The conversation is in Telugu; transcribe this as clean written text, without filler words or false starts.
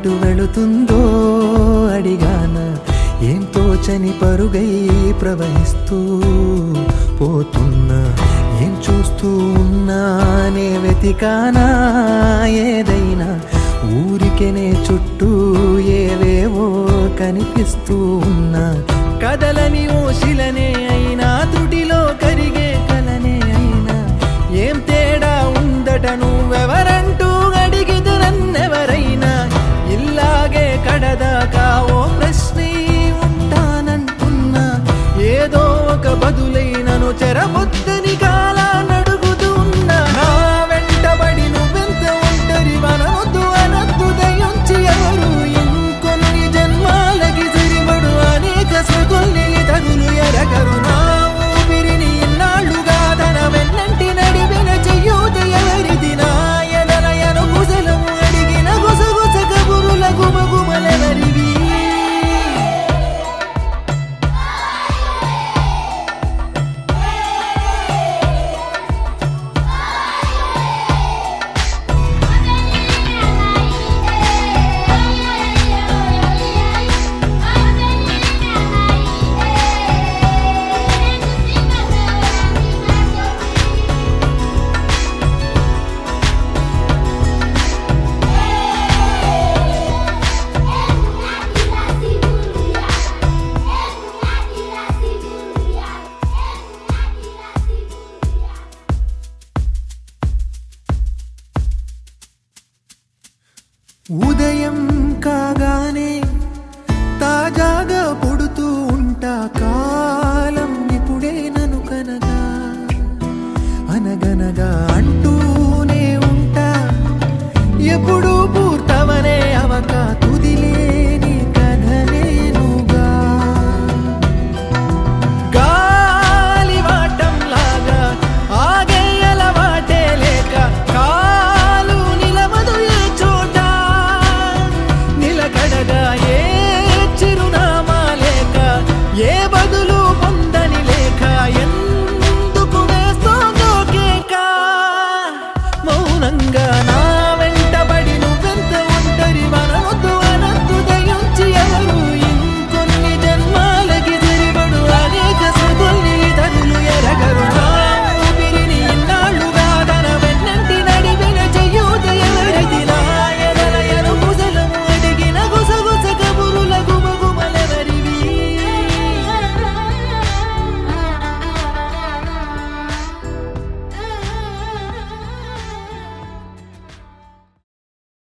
ఎటు వెళుతుందో అడిగాన, ఏం తోచని పరుగై ప్రవహిస్తూ పోతున్నా. ఏం చూస్తూ ఉన్నానే వెతికానా ఏదైనా, ఊరికెనే చుట్టూ ఏవేవో కనిపిస్తూ ఉన్నా. కదలని ఓశిలనే అయినా, తుడిలో కరిగే కలనే అయినా, ఏం తేడా ఉందట నువ్వెవరంటూ అడిగితే నన్నెవరైనా. ఇల్లాగే కడదాకా ఓ ప్రశ్నే ఉంటానంటున్నా, ఏదో ఒక బదులైనను చెరబొద్దని కాలా నడుగుతూ ఉన్నా. నా వెంటబడి నువ్వెంత ఒంటరి వనవద్దు అనద్దు దయించి ఎవరు, ఇంకొన్ని జన్మాలకి సరిపడు అనేక స్మృతుల్ని తగులు ఎరగరు. నా ఊపిరిని ఇన్నాళ్ళుగా తన వెన్నంటి నడిపిన చెయ్యూత ఎవరిది, నా ఎదరయను కుశలము అడిగిన గుసగుస కబురుల గుమగుమలెవరివి. ఉదయం కాగా